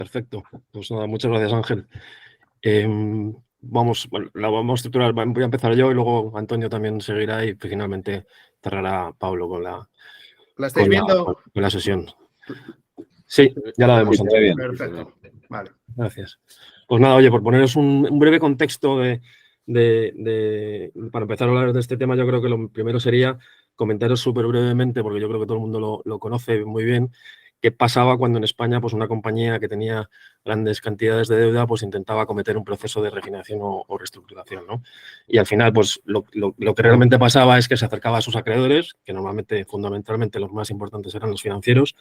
Perfecto. Pues nada, muchas gracias, Ángel. Bueno, la vamos a estructurar. Voy a empezar yo y luego Antonio también seguirá y finalmente cerrará Pablo con ¿La estáis viendo? Con la sesión. Sí, ya la vemos, Antonio. Perfecto. Vale. Gracias. Pues nada, oye, por poneros un breve contexto para empezar a hablar de este tema, yo creo que lo primero sería comentaros súper brevemente, porque yo creo que todo el mundo lo conoce muy bien, qué pasaba cuando en España pues una compañía que tenía grandes cantidades de deuda pues intentaba cometer un proceso de refinanciación o reestructuración, ¿no? Y al final pues lo que realmente pasaba es que se acercaba a sus acreedores, que normalmente, fundamentalmente, los más importantes eran los financieros,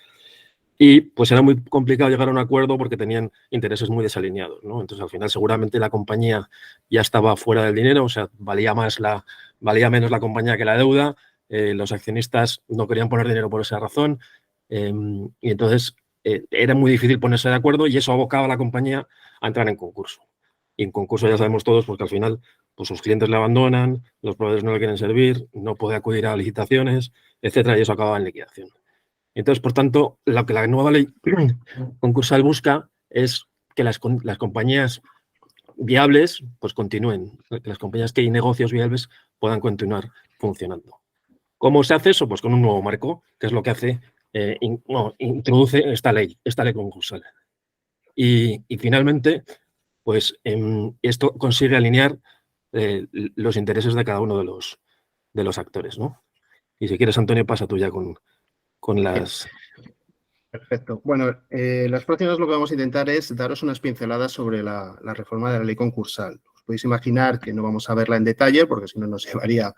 y pues era muy complicado llegar a un acuerdo porque tenían intereses muy desalineados, ¿no? Entonces, al final, seguramente la compañía ya estaba fuera del dinero, o sea, valía menos la compañía que la deuda, los accionistas no querían poner dinero por esa razón, y entonces era muy difícil ponerse de acuerdo y eso abocaba a la compañía a entrar en concurso. Y en concurso ya sabemos todos porque al final pues sus clientes le abandonan, los proveedores no le quieren servir, no puede acudir a licitaciones, etcétera, y eso acaba en liquidación. Entonces, por tanto, lo que la nueva ley concursal busca es que las compañías viables pues continúen, que las compañías que hay negocios viables puedan continuar funcionando. ¿Cómo se hace eso? Pues con un nuevo marco, que es lo que hace, introduce esta ley concursal. Y finalmente, pues esto consigue alinear los intereses de cada uno de los actores, ¿no? Y si quieres, Antonio, pasa tú ya con las... Perfecto. Bueno, las próximas lo que vamos a intentar es daros unas pinceladas sobre la reforma de la ley concursal. Os podéis imaginar que no vamos a verla en detalle porque si no nos llevaría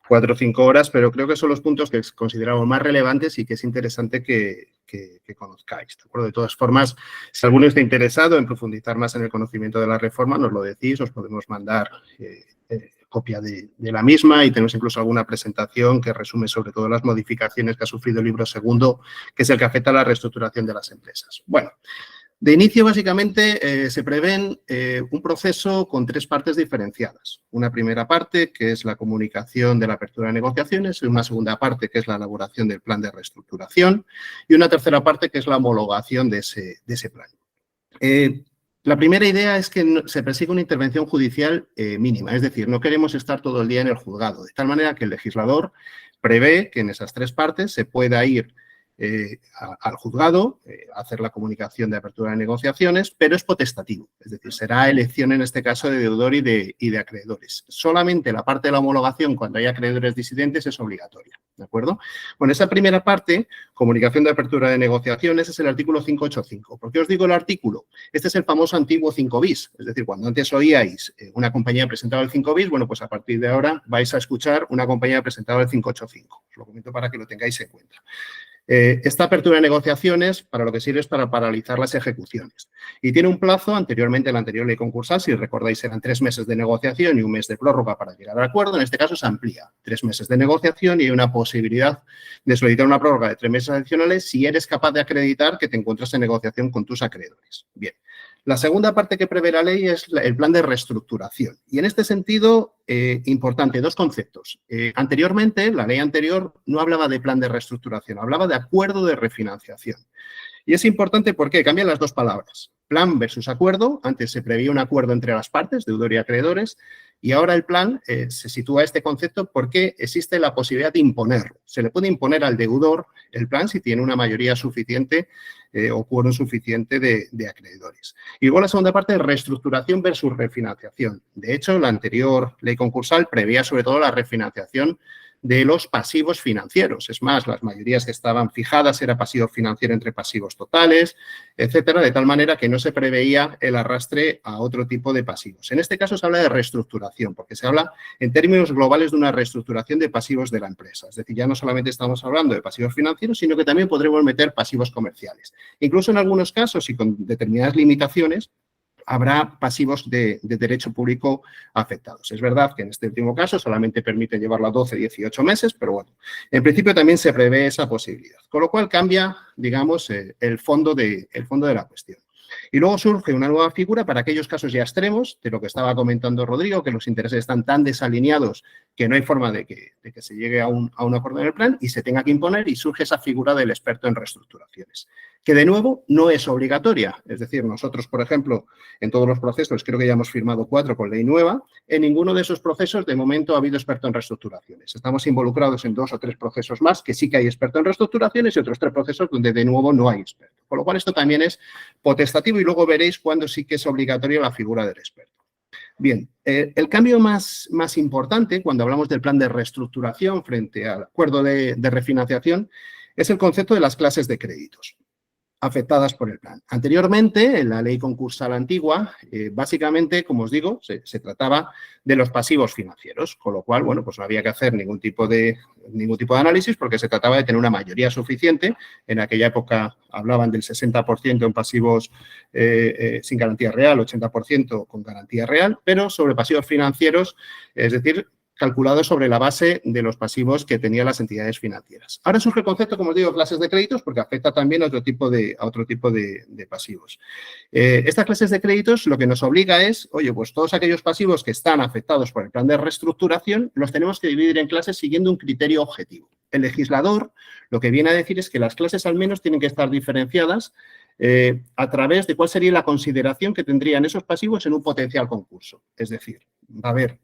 4 o 5 horas, pero creo que son los puntos que consideramos más relevantes y que es interesante que conozcáis. ¿De acuerdo? De todas formas, si alguno está interesado en profundizar más en el conocimiento de la reforma, nos lo decís, os podemos mandar copia de la misma y tenemos incluso alguna presentación que resume sobre todo las modificaciones que ha sufrido el libro segundo, que es el que afecta a la reestructuración de las empresas. Bueno, de inicio, básicamente, se prevén un proceso con 3 partes diferenciadas. Una primera parte, que es la comunicación de la apertura de negociaciones, y una segunda parte, que es la elaboración del plan de reestructuración, y una tercera parte, que es la homologación de ese plan. La primera idea es que se persigue una intervención judicial mínima, es decir, no queremos estar todo el día en el juzgado, de tal manera que el legislador prevé que en esas 3 partes se pueda ir al juzgado, hacer la comunicación de apertura de negociaciones, pero es potestativo, es decir, será elección en este caso de deudor y de acreedores. Solamente la parte de la homologación, cuando hay acreedores disidentes, es obligatoria, ¿de acuerdo? Bueno, esa primera parte, comunicación de apertura de negociaciones, es el artículo 585. ¿Por qué os digo el artículo? Este es el famoso antiguo 5 bis, es decir, cuando antes oíais una compañía presentaba el 5 bis, bueno, pues a partir de ahora vais a escuchar una compañía presentaba el 585. Os lo comento para que lo tengáis en cuenta. Esta apertura de negociaciones para lo que sirve es para paralizar las ejecuciones y tiene un plazo, anteriormente en la anterior ley concursal, si recordáis eran 3 meses de negociación y 1 mes de prórroga para llegar al acuerdo, en este caso se amplía, 3 meses de negociación y una posibilidad de solicitar una prórroga de 3 meses adicionales si eres capaz de acreditar que te encuentras en negociación con tus acreedores. Bien. La segunda parte que prevé la ley es el plan de reestructuración. Y en este sentido, importante, 2 conceptos. Anteriormente, la ley anterior no hablaba de plan de reestructuración, hablaba de acuerdo de refinanciación. Y es importante porque cambian las 2 palabras. Plan versus acuerdo. Antes se preveía un acuerdo entre las partes, deudor y acreedores, y ahora el plan se sitúa este concepto porque existe la posibilidad de imponerlo. Se le puede imponer al deudor el plan si tiene una mayoría suficiente o quórum suficiente de acreedores. Y luego la segunda parte es reestructuración versus refinanciación. De hecho, la anterior ley concursal preveía sobre todo la refinanciación de los pasivos financieros. Es más, las mayorías que estaban fijadas era pasivo financiero entre pasivos totales, etcétera, de tal manera que no se preveía el arrastre a otro tipo de pasivos. En este caso se habla de reestructuración, porque se habla en términos globales de una reestructuración de pasivos de la empresa. Es decir, ya no solamente estamos hablando de pasivos financieros, sino que también podremos meter pasivos comerciales. Incluso en algunos casos y con determinadas limitaciones, habrá pasivos de derecho público afectados. Es verdad que en este último caso solamente permite llevarlo a 12, 18 meses, pero bueno, en principio también se prevé esa posibilidad. Con lo cual cambia, digamos, el fondo de la cuestión. Y luego surge una nueva figura para aquellos casos ya extremos, de lo que estaba comentando Rodrigo, que los intereses están tan desalineados que no hay forma de que se llegue a un acuerdo en el plan y se tenga que imponer, y surge esa figura del experto en reestructuraciones, que de nuevo no es obligatoria. Es decir, nosotros, por ejemplo, en todos los procesos, creo que ya hemos firmado 4 con ley nueva, en ninguno de esos procesos de momento ha habido experto en reestructuraciones. Estamos involucrados en 2 o 3 procesos más que sí que hay experto en reestructuraciones y otros 3 procesos donde de nuevo no hay experto. Con lo cual esto también es potestativo y luego veréis cuándo sí que es obligatoria la figura del experto. Bien, el cambio más importante cuando hablamos del plan de reestructuración frente al acuerdo de refinanciación es el concepto de las clases de créditos afectadas por el plan. Anteriormente, en la ley concursal antigua, básicamente, como os digo, se trataba de los pasivos financieros, con lo cual, bueno, pues no había que hacer ningún tipo de análisis porque se trataba de tener una mayoría suficiente. En aquella época hablaban del 60% en pasivos sin garantía real, 80% con garantía real, pero sobre pasivos financieros, es decir, calculados sobre la base de los pasivos que tenían las entidades financieras. Ahora surge el concepto, como os digo, clases de créditos, porque afecta también a otro tipo de pasivos. Estas clases de créditos lo que nos obliga es, oye, pues todos aquellos pasivos que están afectados por el plan de reestructuración los tenemos que dividir en clases siguiendo un criterio objetivo. El legislador lo que viene a decir es que las clases al menos tienen que estar diferenciadas a través de cuál sería la consideración que tendrían esos pasivos en un potencial concurso. Es decir, va a haber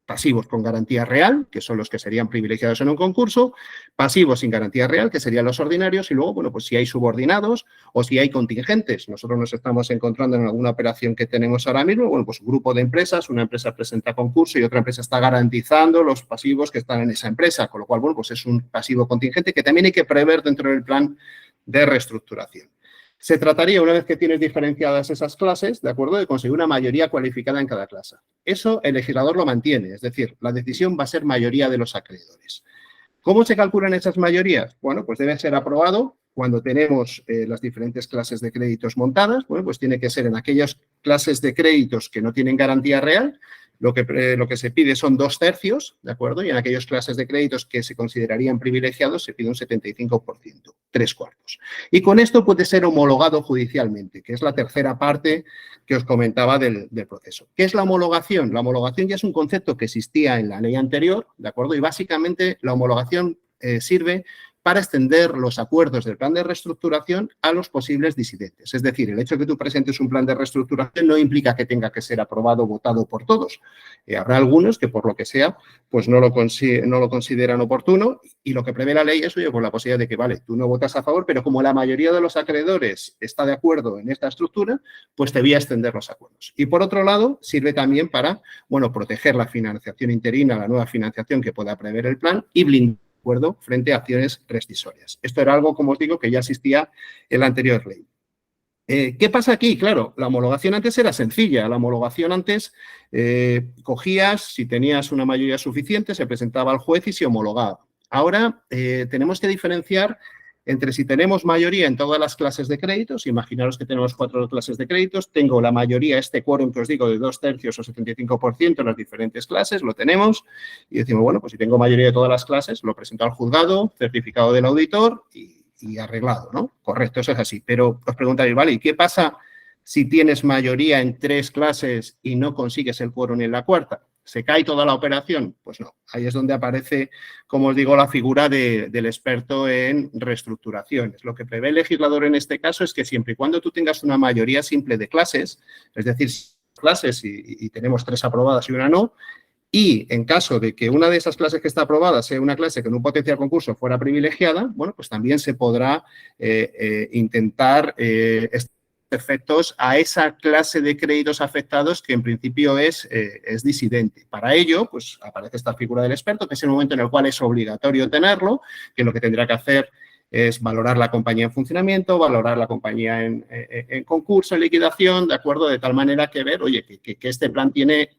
pasivos con garantía real, que son los que serían privilegiados en un concurso, pasivos sin garantía real, que serían los ordinarios, y luego, bueno, pues si hay subordinados o si hay contingentes. Nosotros nos estamos encontrando en alguna operación que tenemos ahora mismo, bueno, pues un grupo de empresas, una empresa presenta concurso y otra empresa está garantizando los pasivos que están en esa empresa, con lo cual, bueno, pues es un pasivo contingente que también hay que prever dentro del plan de reestructuración. Se trataría, una vez que tienes diferenciadas esas clases, ¿de acuerdo?, de conseguir una mayoría cualificada en cada clase. Eso el legislador lo mantiene, es decir, la decisión va a ser mayoría de los acreedores. ¿Cómo se calculan esas mayorías? Bueno, pues debe ser aprobado cuando tenemos las diferentes clases de créditos montadas. Bueno, pues tiene que ser en aquellas clases de créditos que no tienen garantía real. Lo que se pide son 2/3, ¿de acuerdo? Y en aquellas clases de créditos que se considerarían privilegiados se pide un 75%, 3/4. Y con esto puede ser homologado judicialmente, que es la tercera parte que os comentaba del proceso. ¿Qué es la homologación? La homologación ya es un concepto que existía en la ley anterior, ¿de acuerdo? Y básicamente la homologación sirve para extender los acuerdos del plan de reestructuración a los posibles disidentes. Es decir, el hecho de que tú presentes un plan de reestructuración no implica que tenga que ser aprobado o votado por todos. Habrá algunos que, por lo que sea, pues no lo consideran oportuno, y lo que prevé la ley es, oye, pues la posibilidad de que, vale, tú no votas a favor, pero como la mayoría de los acreedores está de acuerdo en esta estructura, pues te voy a extender los acuerdos. Y por otro lado, sirve también para, bueno, proteger la financiación interina, la nueva financiación que pueda prever el plan y blindar frente a acciones rescisorias. Esto era algo, como os digo, que ya existía en la anterior ley. ¿Qué pasa aquí? Claro, la homologación antes era sencilla. La homologación antes cogías, si tenías una mayoría suficiente, se presentaba al juez y se homologaba. Ahora tenemos que diferenciar entre si tenemos mayoría en todas las clases de créditos. Imaginaros que tenemos 4 clases de créditos, tengo la mayoría, este quórum que os digo, de 2/3 o 75% en las diferentes clases, lo tenemos, y decimos, bueno, pues si tengo mayoría de todas las clases, lo presento al juzgado, certificado del auditor y arreglado, ¿no? Correcto, eso es así. Pero os preguntaréis, vale, ¿y qué pasa si tienes mayoría en 3 clases y no consigues el quórum en la cuarta? ¿Se cae toda la operación? Pues no. Ahí es donde aparece, como os digo, la figura del experto en reestructuraciones. Lo que prevé el legislador en este caso es que siempre y cuando tú tengas una mayoría simple de clases, es decir, clases y tenemos 3 aprobadas y una no, y en caso de que una de esas clases que está aprobada sea una clase que en un potencial concurso fuera privilegiada, bueno, pues también se podrá intentar efectos a esa clase de créditos afectados que en principio es disidente. Para ello, pues aparece esta figura del experto, que es el momento en el cual es obligatorio tenerlo, que lo que tendrá que hacer es valorar la compañía en funcionamiento, valorar la compañía en concurso, en liquidación, de acuerdo, de tal manera que ver, oye, que este plan tiene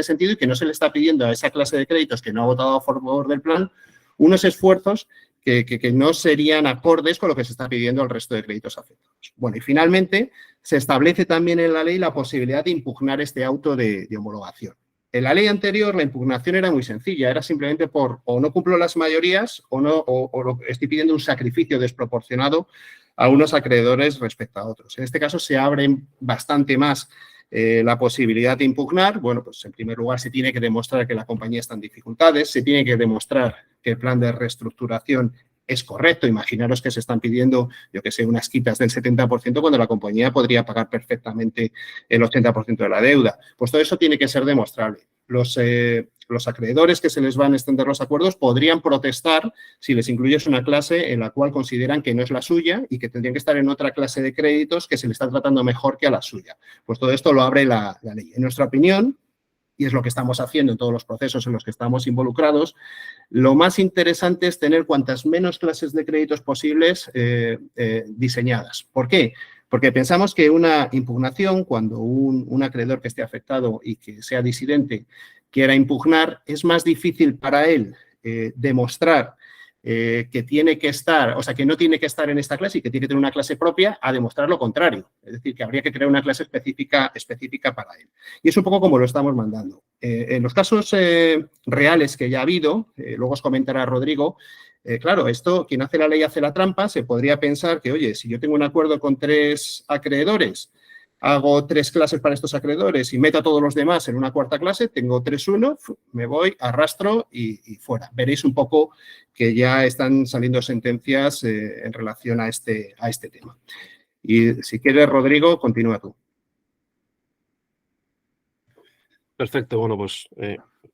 sentido y que no se le está pidiendo a esa clase de créditos que no ha votado a favor del plan unos esfuerzos que no serían acordes con lo que se está pidiendo al resto de créditos afectados. Bueno, y finalmente se establece también en la ley la posibilidad de impugnar este auto de homologación. En la ley anterior la impugnación era muy sencilla, era simplemente por o no cumplo las mayorías o estoy pidiendo un sacrificio desproporcionado a unos acreedores respecto a otros. En este caso se abre bastante más la posibilidad de impugnar. Bueno, pues en primer lugar se tiene que demostrar que la compañía está en dificultades, se tiene que demostrar que el plan de reestructuración es correcto. Imaginaros que se están pidiendo, yo que sé, unas quitas del 70% cuando la compañía podría pagar perfectamente el 80% de la deuda. Pues todo eso tiene que ser demostrable. Los acreedores que se les van a extender los acuerdos podrían protestar si les incluyes una clase en la cual consideran que no es la suya y que tendrían que estar en otra clase de créditos que se le está tratando mejor que a la suya. Pues todo esto lo abre la ley. En nuestra opinión, y es lo que estamos haciendo en todos los procesos en los que estamos involucrados, lo más interesante es tener cuantas menos clases de créditos posibles diseñadas. ¿Por qué? Porque pensamos que una impugnación, cuando un acreedor que esté afectado y que sea disidente quiera impugnar, es más difícil para él demostrar que tiene que estar, o sea, que no tiene que estar en esta clase y que tiene que tener una clase propia, a demostrar lo contrario. Es decir, que habría que crear una clase específica para él. Y es un poco como lo estamos mandando. En los casos reales que ya ha habido, luego os comentará Rodrigo, claro, esto, quien hace la ley hace la trampa, se podría pensar que, oye, si yo tengo un acuerdo con 3 acreedores, hago 3 clases para estos acreedores y meto a todos los demás en una cuarta clase, tengo 3-1, me voy, arrastro y fuera. Veréis un poco que ya están saliendo sentencias en relación a este tema. Y si quieres, Rodrigo, continúa tú. Perfecto, bueno, pues,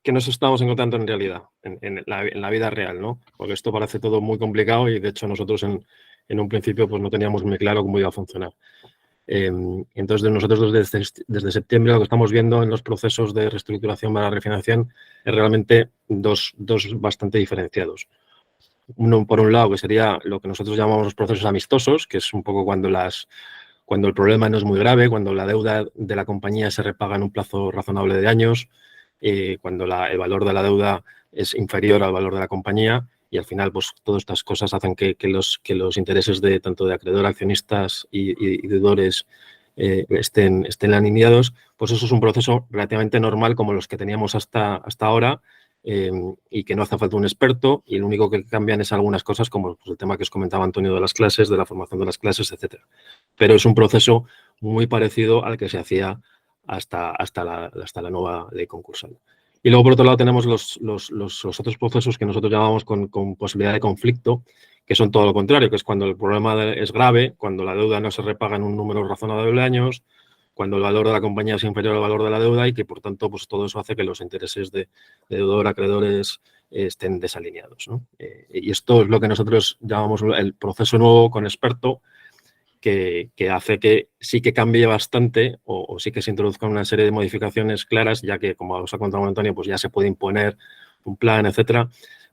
¿qué nos estamos encontrando en realidad, en la vida real, ¿no? Porque esto parece todo muy complicado y, de hecho, nosotros en un principio pues no teníamos muy claro cómo iba a funcionar. Entonces, nosotros desde septiembre lo que estamos viendo en los procesos de reestructuración para la refinanciación es realmente dos bastante diferenciados. Uno, por un lado, que sería lo que nosotros llamamos los procesos amistosos, que es un poco cuando el problema no es muy grave, cuando la deuda de la compañía se repaga en un plazo razonable de años, cuando el valor de la deuda es inferior al valor de la compañía y al final pues todas estas cosas hacen que los intereses de tanto de acreedor, accionistas y deudores estén alineados, pues eso es un proceso relativamente normal como los que teníamos hasta ahora, y que no hace falta un experto y lo único que cambian es algunas cosas como pues, el tema que os comentaba Antonio de las clases, de la formación de las clases, etcétera. Pero es un proceso muy parecido al que se hacía hasta la nueva ley concursal. Y luego, por otro lado, tenemos los otros procesos que nosotros llamamos con posibilidad de conflicto, que son todo lo contrario, que es cuando el problema es grave, cuando la deuda no se repaga en un número razonable de años, cuando el valor de la compañía es inferior al valor de la deuda y que, por tanto, pues todo eso hace que los intereses de deudor, acreedores estén desalineados, ¿no? Y esto es lo que nosotros llamamos el proceso nuevo con experto, que hace que sí que cambie bastante o sí que se introduzcan una serie de modificaciones claras, ya que, como os ha contado Antonio, pues ya se puede imponer un plan, etcétera,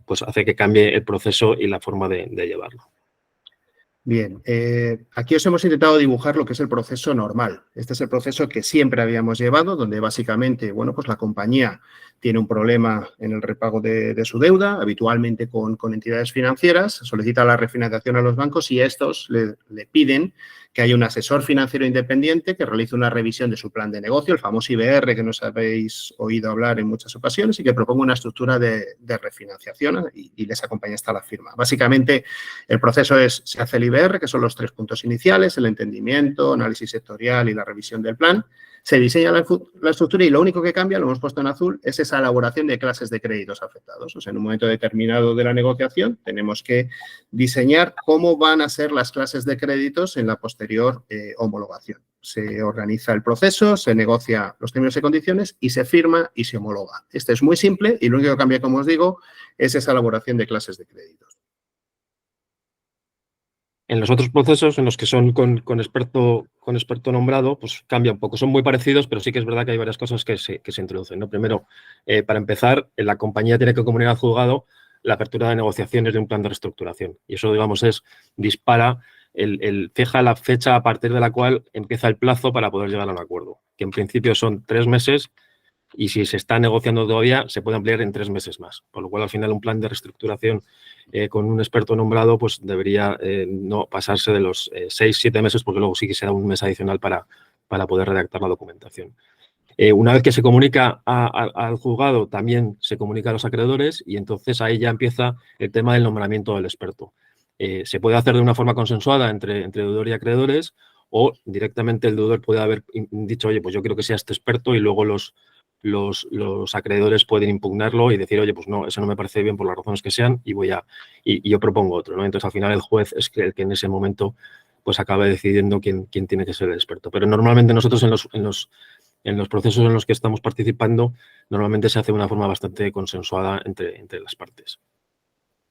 pues hace que cambie el proceso y la forma de llevarlo. Bien, aquí os hemos intentado dibujar lo que es el proceso normal. Este es el proceso que siempre habíamos llevado, donde básicamente, bueno, pues la compañía tiene un problema en el repago de su deuda, habitualmente con entidades financieras, solicita la refinanciación a los bancos y estos le piden que haya un asesor financiero independiente que realice una revisión de su plan de negocio, el famoso IBR que nos habéis oído hablar en muchas ocasiones, y que proponga una estructura de refinanciación y les acompaña hasta la firma. Básicamente, el proceso se hace el IBR, que son los 3 puntos iniciales, el entendimiento, análisis sectorial y la revisión del plan. Se diseña la estructura y lo único que cambia, lo hemos puesto en azul, es esa elaboración de clases de créditos afectados. O sea, en un momento determinado de la negociación tenemos que diseñar cómo van a ser las clases de créditos en la posterior homologación. Se organiza el proceso, se negocia los términos y condiciones y se firma y se homologa. Este es muy simple y lo único que cambia, como os digo, es esa elaboración de clases de créditos. En los otros procesos, en los que son con experto nombrado, pues cambia un poco. Son muy parecidos, pero sí que es verdad que hay varias cosas que se introducen, ¿no? Primero, para empezar, la compañía tiene que comunicar al juzgado la apertura de negociaciones de un plan de reestructuración. Y eso, digamos, dispara, fija la fecha a partir de la cual empieza el plazo para poder llegar a un acuerdo, que en principio son 3 meses y si se está negociando todavía se puede ampliar en 3 meses más. Por lo cual, al final, un plan de reestructuración con un experto nombrado pues debería no pasarse de los 6-7 meses, porque luego sí que será un mes adicional para poder redactar la documentación. Una vez que se comunica al juzgado, también se comunica a los acreedores y entonces ahí ya empieza el tema del nombramiento del experto. se puede hacer de una forma consensuada entre deudor y acreedores, o directamente el deudor puede haber dicho, oye, pues yo quiero que sea este experto, y luego los acreedores pueden impugnarlo y decir, oye, pues no, eso no me parece bien por las razones que sean y yo propongo otro, ¿no? Entonces, al final, el juez es el que en ese momento pues acaba decidiendo quién tiene que ser el experto. Pero normalmente nosotros en los procesos en los que estamos participando, normalmente se hace de una forma bastante consensuada entre las partes.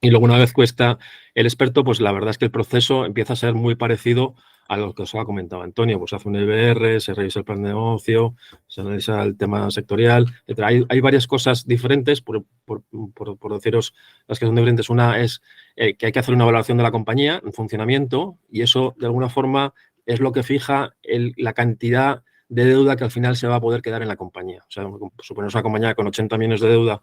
Y luego, una vez cuesta el experto, pues la verdad es que el proceso empieza a ser muy parecido a lo que os ha comentado Antonio. Pues se hace un IBR, se revisa el plan de negocio, se analiza el tema sectorial, etc. Hay varias cosas diferentes, por deciros las que son diferentes. Una es que hay que hacer una evaluación de la compañía en funcionamiento, y eso, de alguna forma, es lo que fija la cantidad de deuda que al final se va a poder quedar en la compañía. O sea, suponemos una compañía con 80 millones de deuda,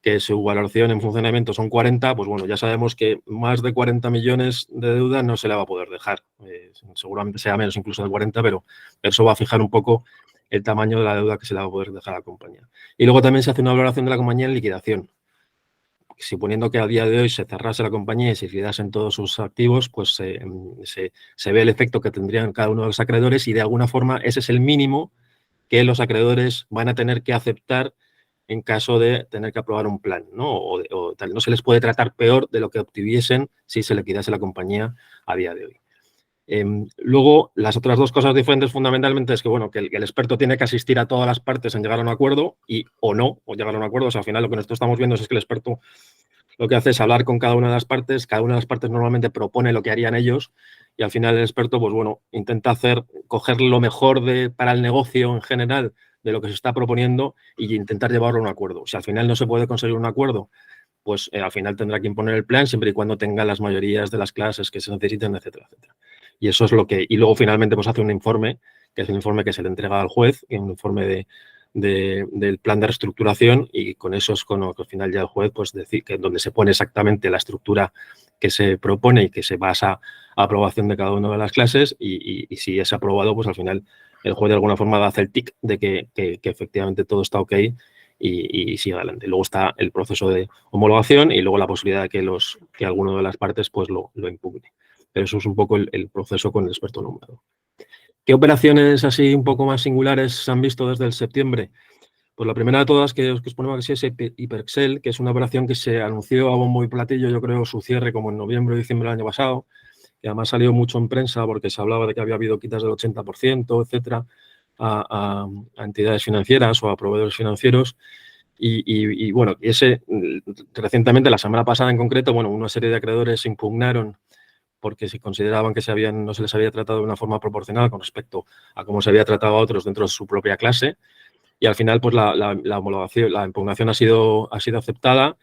que su valoración en funcionamiento son 40, pues bueno, ya sabemos que más de 40 millones de deuda no se le va a poder dejar. Seguramente sea menos incluso de 40, pero eso va a fijar un poco el tamaño de la deuda que se le va a poder dejar a la compañía. Y luego también se hace una valoración de la compañía en liquidación. Suponiendo que a día de hoy se cerrase la compañía y se liquidasen todos sus activos, pues se ve el efecto que tendrían cada uno de los acreedores, y de alguna forma ese es el mínimo que los acreedores van a tener que aceptar en caso de tener que aprobar un plan, ¿no? O tal. No se les puede tratar peor de lo que obtuviesen si se liquidase la compañía a día de hoy. Luego, las otras dos cosas diferentes fundamentalmente es que, bueno, que el experto tiene que asistir a todas las partes en llegar a un acuerdo o llegar a un acuerdo. O sea, al final lo que nosotros estamos viendo es que el experto lo que hace es hablar con cada una de las partes. Cada una de las partes normalmente propone lo que harían ellos, y al final el experto, pues bueno, intenta coger lo mejor para el negocio en general de lo que se está proponiendo y intentar llevarlo a un acuerdo. Si al final no se puede conseguir un acuerdo, pues al final tendrá que imponer el plan, siempre y cuando tenga las mayorías de las clases que se necesiten, etcétera, etcétera. Y eso es lo que... Y luego finalmente pues hace un informe, que es el informe que se le entrega al juez, y un informe del plan de reestructuración, y con eso es con lo que al final ya el juez pues decir que donde se pone exactamente la estructura que se propone y que se basa a aprobación de cada una de las clases, y si es aprobado, pues al final el juez de alguna forma hace el tic de que efectivamente todo está ok y sigue adelante. Luego está el proceso de homologación y luego la posibilidad de que alguno de las partes pues lo impugne. Pero eso es un poco el proceso con el experto nombrado. ¿Qué operaciones así un poco más singulares se han visto desde el septiembre? Pues la primera de todas que os ponemos aquí es Hiperexcel, que es una operación que se anunció a bombo y platillo, yo creo, su cierre como en noviembre o diciembre del año pasado, y además salió mucho en prensa porque se hablaba de que había habido quitas del 80%, etcétera, a entidades financieras o a proveedores financieros. Y bueno, recientemente, la semana pasada en concreto, bueno, una serie de acreedores impugnaron porque se consideraban que no se les había tratado de una forma proporcional con respecto a cómo se había tratado a otros dentro de su propia clase. Y al final, pues la homologación, la impugnación ha sido aceptada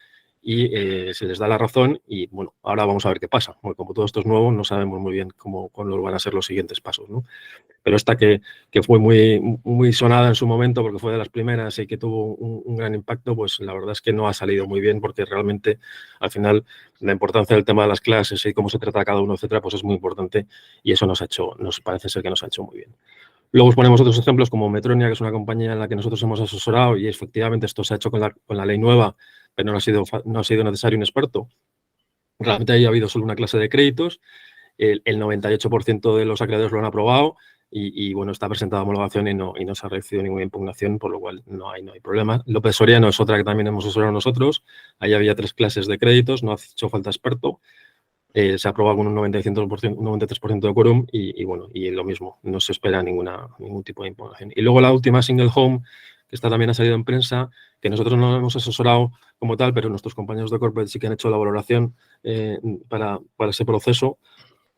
y se les da la razón. Y bueno, ahora vamos a ver qué pasa. Porque como todo esto es nuevo, no sabemos muy bien cuándo van a ser los siguientes pasos, ¿no? Pero esta que fue muy sonada en su momento porque fue de las primeras y que tuvo un gran impacto, pues la verdad es que no ha salido muy bien, porque realmente al final la importancia del tema de las clases y cómo se trata cada uno, etcétera, pues es muy importante, y eso nos parece ser que nos ha hecho muy bien. Luego os ponemos otros ejemplos como Metronia, que es una compañía en la que nosotros hemos asesorado, y efectivamente esto se ha hecho con la ley nueva, pero no ha sido necesario un experto. Realmente ahí ha habido solo una clase de créditos, el 98% de los acreedores lo han aprobado, y bueno, está presentada a homologación y no se ha recibido ninguna impugnación, por lo cual no hay problema. López Soriano es otra que también hemos asesorado nosotros. Ahí había 3 clases de créditos, no ha hecho falta experto. Se ha aprobado con un 93% de quórum y bueno, y lo mismo, no se espera ningún tipo de impugnación. Y luego la última, Single Home, que esta también ha salido en prensa, que nosotros no hemos asesorado como tal, pero nuestros compañeros de corporate sí que han hecho la valoración para ese proceso.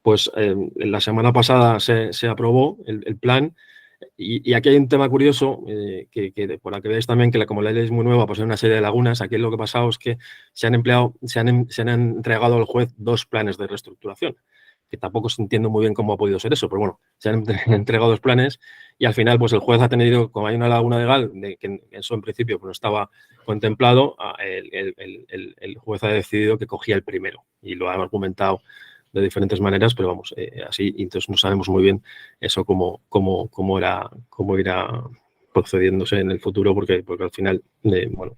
Pues la semana pasada se aprobó el plan, y aquí hay un tema curioso, por la que veáis también que como la ley es muy nueva, pues hay una serie de lagunas. Aquí lo que ha pasado es que se han entregado al juez 2 planes de reestructuración, que tampoco entiendo muy bien cómo ha podido ser eso, pero bueno, se han entregado 2 planes, y al final pues el juez ha tenido, como hay una laguna legal, de que eso en principio pues no estaba contemplado, el juez ha decidido que cogía el primero, y lo ha argumentado de diferentes maneras, pero vamos, así, y entonces no sabemos muy bien eso cómo irá procediéndose en el futuro, porque al final, bueno,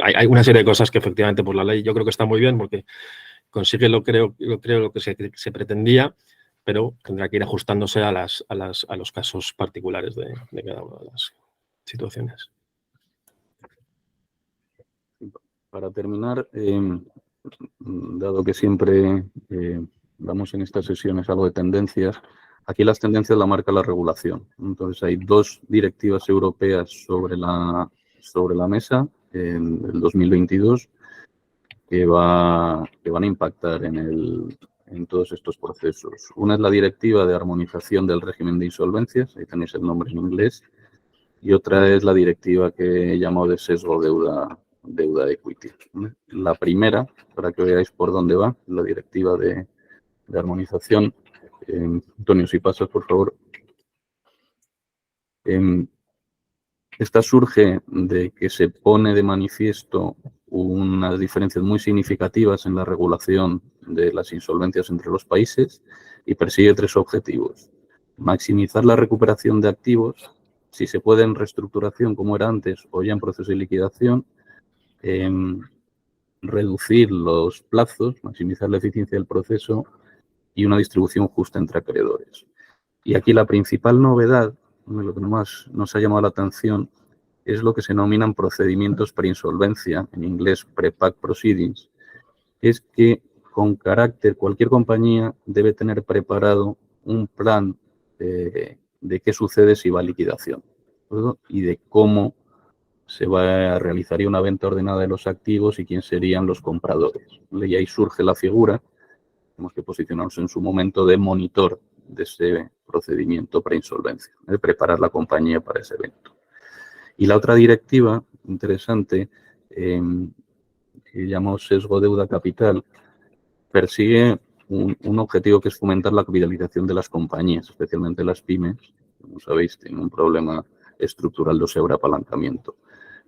hay una serie de cosas que efectivamente por la ley yo creo que está muy bien, porque consigue lo que se pretendía, pero tendrá que ir ajustándose a los casos particulares de cada una de las situaciones. Para terminar, dado que siempre damos en estas sesiones algo de tendencias, aquí las tendencias la marca la regulación. Entonces hay 2 directivas europeas sobre la mesa en el 2022 que van a impactar en todos estos procesos. Una es la directiva de armonización del régimen de insolvencias, ahí tenéis el nombre en inglés, y otra es la directiva que he llamado de sesgo deuda equity. La primera, para que veáis por dónde va, la directiva de armonización. Antonio, si pasas, por favor. Esta surge de que se pone de manifiesto unas diferencias muy significativas en la regulación de las insolvencias entre los países y persigue 3 objetivos. Maximizar la recuperación de activos, si se puede en reestructuración como era antes o ya en proceso de liquidación, reducir los plazos, maximizar la eficiencia del proceso y una distribución justa entre acreedores. Y aquí la principal novedad, lo que más nos ha llamado la atención, es lo que se denominan procedimientos preinsolvencia, en inglés pre-pack proceedings, es que con carácter cualquier compañía debe tener preparado un plan de qué sucede si va a liquidación, ¿no? Y de cómo se realizaría una venta ordenada de los activos y quién serían los compradores. Y ahí surge la figura, tenemos que posicionarnos en su momento de monitor de ese procedimiento preinsolvencia, de preparar la compañía para ese evento. Y la otra directiva interesante, que llamamos sesgo deuda capital, persigue un objetivo que es fomentar la capitalización de las compañías, especialmente las pymes. Como sabéis, tienen un problema estructural de sobreapalancamiento.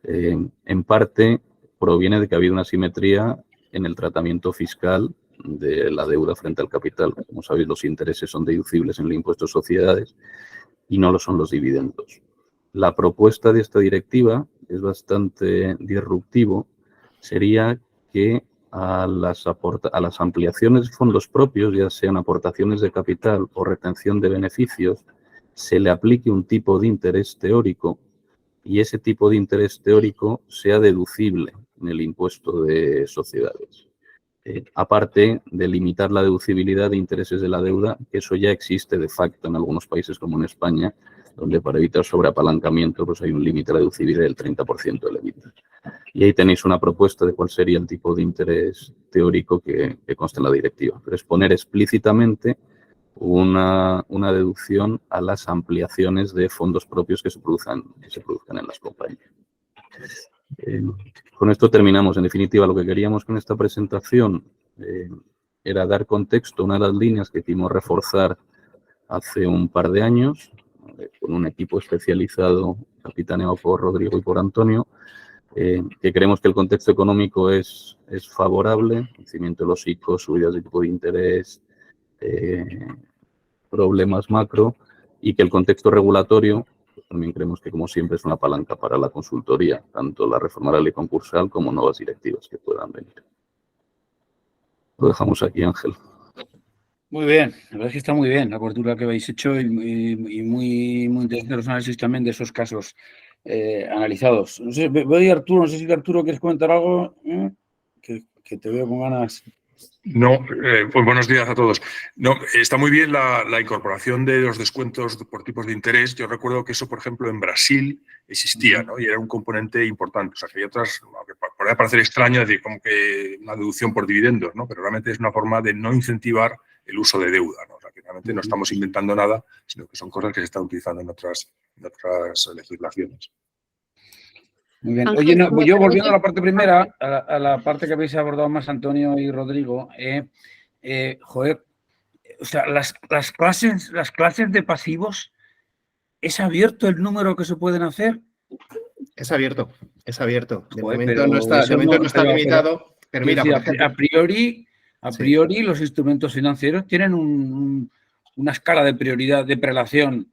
En parte proviene de que ha habido una asimetría en el tratamiento fiscal de la deuda frente al capital. Como sabéis, los intereses son deducibles en el impuesto de sociedades y no lo son los dividendos. La propuesta de esta directiva es bastante disruptivo. Sería que a las ampliaciones de fondos propios, ya sean aportaciones de capital o retención de beneficios, se le aplique un tipo de interés teórico y ese tipo de interés teórico sea deducible en el impuesto de sociedades. Aparte de limitar la deducibilidad de intereses de la deuda, que eso ya existe de facto en algunos países como en España, donde para evitar sobreapalancamiento pues hay un límite de deducibilidad del 30% del EBITDA. Y ahí tenéis una propuesta de cuál sería el tipo de interés teórico que consta en la directiva. Pero es poner explícitamente una deducción a las ampliaciones de fondos propios que se produzcan en las compañías. Con esto terminamos. En definitiva, lo que queríamos con esta presentación era dar contexto a una de las líneas que quisimos reforzar hace un par de años con un equipo especializado capitaneado por Rodrigo y por Antonio, que creemos que el contexto económico es favorable, crecimiento de los ICOs, subidas de tipo de interés, problemas macro, y que el contexto regulatorio también creemos que, como siempre, es una palanca para la consultoría, tanto la reforma de la ley concursal como nuevas directivas que puedan venir. Lo dejamos aquí, Ángel. Muy bien, la verdad es que está muy bien la cobertura que habéis hecho y muy interesante los análisis también de esos casos analizados. No sé, voy a Arturo, no sé si Arturo quieres comentar algo, que te veo con ganas. No, pues buenos días a todos. No, está muy bien la incorporación de los descuentos por tipos de interés. Yo recuerdo que eso, por ejemplo, en Brasil existía, ¿no? Y era un componente importante. O sea, que hay otras, que podría parecer extraño decir como que una deducción por dividendos, ¿no? Pero realmente es una forma de no incentivar el uso de deuda, ¿no? O sea, que realmente no estamos inventando nada, sino que son cosas que se están utilizando en otras legislaciones. Muy bien. Oye, no, yo volviendo a la parte primera, a la parte que habéis abordado más Antonio y Rodrigo, joder, o sea, las clases de pasivos, ¿es abierto el número que se pueden hacer? Es abierto, es abierto. De Joder, momento no está limitado, pero mira, por ejemplo, a priori los instrumentos financieros tienen una escala de prioridad, de prelación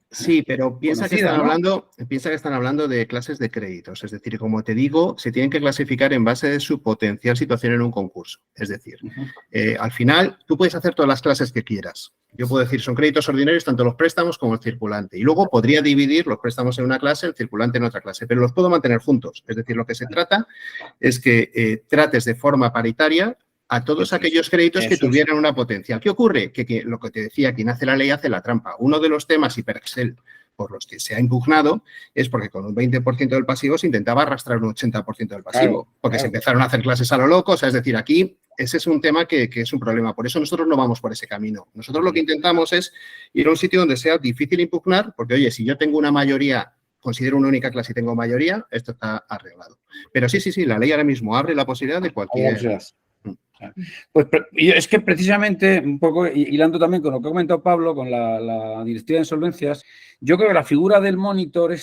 Sí, pero piensa que están conocida, ¿no? piensa que están hablando de clases de créditos. Es decir, como te digo, se tienen que clasificar en base de su potencial situación en un concurso. Es decir, al final, tú puedes hacer todas las clases que quieras. Yo puedo decir, son créditos ordinarios, tanto los préstamos como el circulante. Y luego podría dividir los préstamos en una clase, el circulante en otra clase, pero los puedo mantener juntos. Es decir, lo que se trata es que trates de forma paritaria a todos aquellos créditos que tuvieran una potencial. ¿Qué ocurre? Que lo que te decía, quien hace la ley hace la trampa. Uno de los temas hiper-Excel por los que se ha impugnado es porque con un 20% del pasivo se intentaba arrastrar un 80% del pasivo, porque se empezaron a hacer clases a lo loco. O sea, es decir, aquí ese es un tema que es un problema. Por eso nosotros no vamos por ese camino. Nosotros lo que intentamos es ir a un sitio donde sea difícil impugnar, porque, oye, si yo tengo una mayoría, considero una única clase y tengo mayoría, esto está arreglado. Pero sí, la ley ahora mismo abre la posibilidad de cualquier... Pues es que precisamente, un poco hilando también con lo que ha comentado Pablo, con la directiva de insolvencias, yo creo que la figura del monitor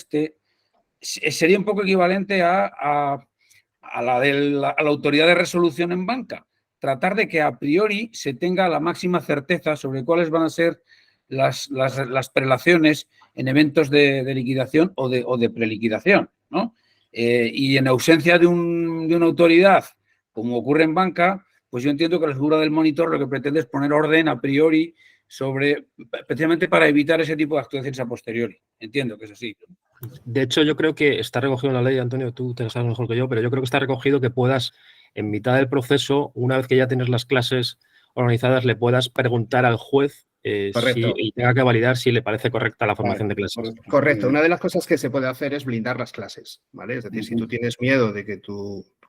sería un poco equivalente a la autoridad de resolución en banca. Tratar de que a priori se tenga la máxima certeza sobre cuáles van a ser las prelaciones en eventos de liquidación o de preliquidación, ¿no? Y en ausencia de una autoridad, como ocurre en banca, pues yo entiendo que la figura del monitor lo que pretende es poner orden a priori especialmente para evitar ese tipo de actuaciones a posteriori. Entiendo que es así. De hecho, yo creo que está recogido en la ley, Antonio, tú te lo sabes mejor que yo, pero yo creo que está recogido que puedas, en mitad del proceso, una vez que ya tienes las clases organizadas, le puedas preguntar al juez y tenga que validar si le parece correcta la formación de clases. Correcto. Una de las cosas que se puede hacer es blindar las clases, ¿vale? Es decir, si tú tienes miedo de que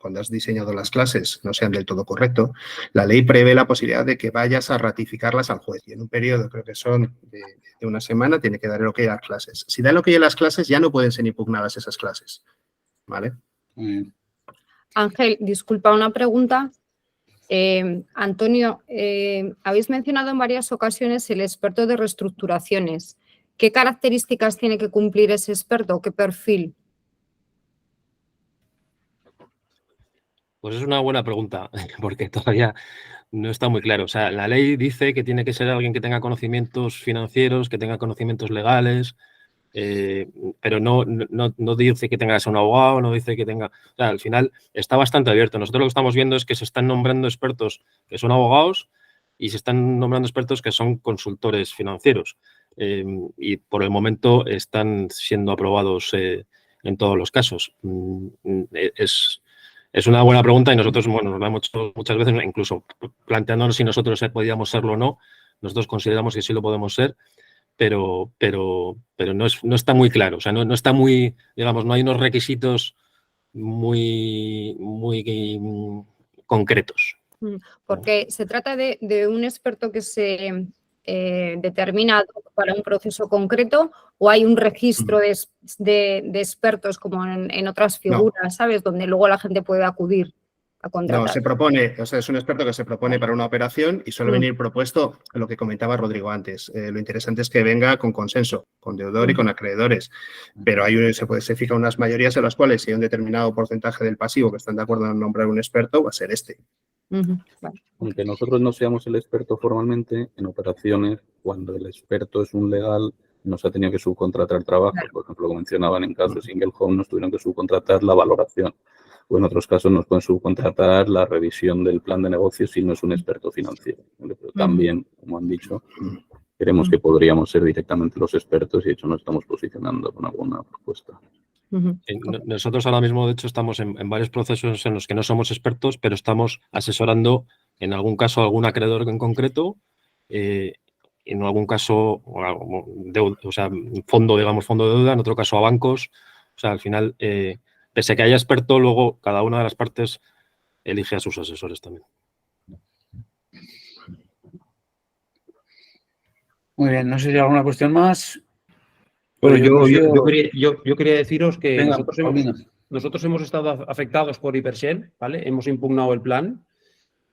cuando has diseñado las clases no sean del todo correcto, la ley prevé la posibilidad de que vayas a ratificarlas al juez y en un periodo, creo que son de una semana, tiene que dar el ok a las clases. Si da el ok a las clases, ya no pueden ser impugnadas esas clases, ¿vale? Ángel, disculpa, una pregunta. Antonio, habéis mencionado en varias ocasiones el experto de reestructuraciones. ¿Qué características tiene que cumplir ese experto? ¿Qué perfil? Pues es una buena pregunta, porque todavía no está muy claro. O sea, la ley dice que tiene que ser alguien que tenga conocimientos financieros, que tenga conocimientos legales, pero no dice que tenga que ser un abogado, no dice que tenga... O sea, al final está bastante abierto. Nosotros lo que estamos viendo es que se están nombrando expertos que son abogados y se están nombrando expertos que son consultores financieros. Y por el momento están siendo aprobados en todos los casos. Es una buena pregunta y nosotros, bueno, nos la hemos hecho muchas veces, incluso planteándonos si nosotros podíamos serlo o no. Nosotros consideramos que sí lo podemos ser, pero no está muy claro. O sea, no está muy, digamos, no hay unos requisitos muy concretos. Porque se trata de un experto que se determina para un proceso concreto o hay un registro de expertos como en otras figuras, ¿sabes? Donde luego la gente puede acudir a contratar. No, se propone, o sea, es un experto que se propone para una operación y suele venir propuesto lo que comentaba Rodrigo antes. Lo interesante es que venga con consenso, con deudor y con acreedores, pero se fijan unas mayorías en las cuales si hay un determinado porcentaje del pasivo que están de acuerdo en nombrar un experto, va a ser este. Vale. Aunque nosotros no seamos el experto formalmente, en operaciones, cuando el experto es un legal, no se ha tenido que subcontratar trabajo. Claro. Por ejemplo, como mencionaban en caso de Single Home, nos tuvieron que subcontratar la valoración. O en otros casos nos pueden subcontratar la revisión del plan de negocio si no es un experto financiero. ¿Vale? Pero también, como han dicho, creemos que podríamos ser directamente los expertos y de hecho nos estamos posicionando con alguna propuesta. Nosotros ahora mismo, de hecho, estamos en varios procesos en los que no somos expertos, pero estamos asesorando en algún caso a algún acreedor en concreto, en algún caso, o sea, fondo de deuda, en otro caso a bancos. O sea, al final, pese a que haya experto, luego cada una de las partes elige a sus asesores también. Muy bien, no sé si hay alguna cuestión más. Bueno, yo quería deciros que venga, nosotros hemos estado afectados por Hipershell, ¿vale? Hemos impugnado el plan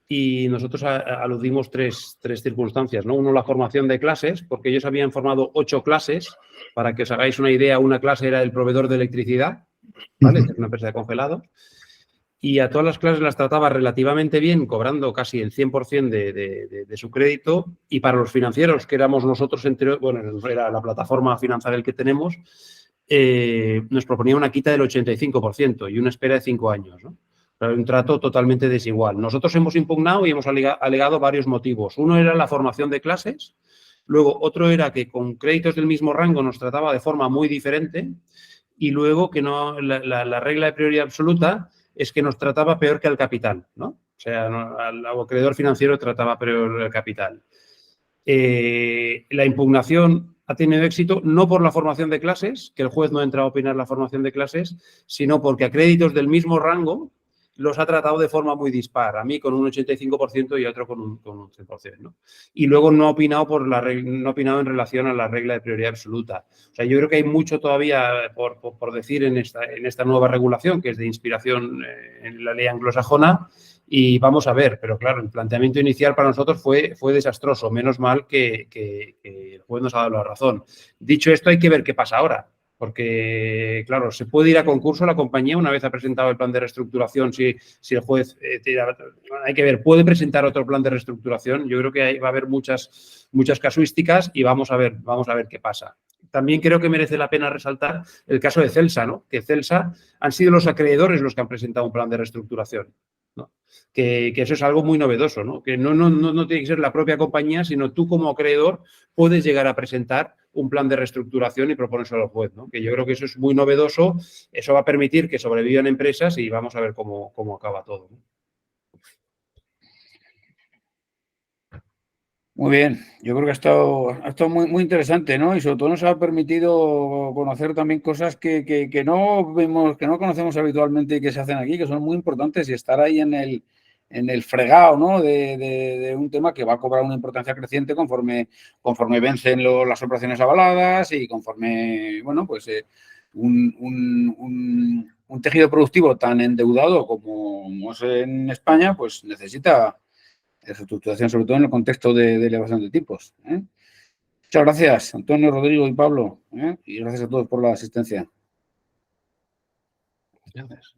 y nosotros aludimos tres circunstancias, ¿no? Uno, la formación de clases, porque ellos habían formado 8 clases. Para que os hagáis una idea, una clase era el proveedor de electricidad, ¿vale? Es una empresa de congelado. y a todas las clases las trataba relativamente bien, cobrando casi el 100% de su crédito, y para los financieros, que éramos nosotros, bueno, era la plataforma financiera que tenemos, nos proponía una quita del 85% y una espera de 5 años, ¿no? Un trato totalmente desigual. Nosotros hemos impugnado y hemos alegado varios motivos. Uno era la formación de clases, luego otro era que con créditos del mismo rango nos trataba de forma muy diferente, y luego que no, la regla de prioridad absoluta es que nos trataba peor que al capital, ¿no? O sea, al acreedor financiero trataba peor el capital. La impugnación ha tenido éxito no por la formación de clases, que el juez no ha entrado a opinar la formación de clases, sino porque a créditos del mismo rango los ha tratado de forma muy dispar, a mí con un 85% y a otro con un 100%, ¿no? Y luego no ha opinado, no ha opinado en relación a la regla de prioridad absoluta. O sea, yo creo que hay mucho todavía por decir en esta nueva regulación, que es de inspiración en la ley anglosajona, y vamos a ver, pero claro, el planteamiento inicial para nosotros fue desastroso, menos mal que el juez nos ha dado la razón. Dicho esto, hay que ver qué pasa ahora. Porque, claro, se puede ir a concurso la compañía una vez ha presentado el plan de reestructuración. Si el juez hay que ver, puede presentar otro plan de reestructuración. Yo creo que va a haber muchas casuísticas y vamos a ver qué pasa. También creo que merece la pena resaltar el caso de Celsa, ¿no? Que Celsa han sido los acreedores los que han presentado un plan de reestructuración, ¿no? Que eso es algo muy novedoso, ¿no? Que no tiene que ser la propia compañía, sino tú como acreedor puedes llegar a presentar un plan de reestructuración y proponérselo al juez, ¿no? Que yo creo que eso es muy novedoso, eso va a permitir que sobrevivan empresas y vamos a ver cómo acaba todo, ¿no? Muy bien, yo creo que ha estado muy, muy interesante, ¿no? Y sobre todo nos ha permitido conocer también cosas que no vemos, que no conocemos habitualmente y que se hacen aquí, que son muy importantes, y estar ahí en el fregado, ¿no? De un tema que va a cobrar una importancia creciente conforme vencen las operaciones avaladas y conforme, bueno, pues un tejido productivo tan endeudado como es en España, pues necesita reestructuración, sobre todo en el contexto de elevación de tipos, ¿eh? Muchas gracias, Antonio, Rodrigo y Pablo, ¿eh? Y gracias a todos por la asistencia. Gracias.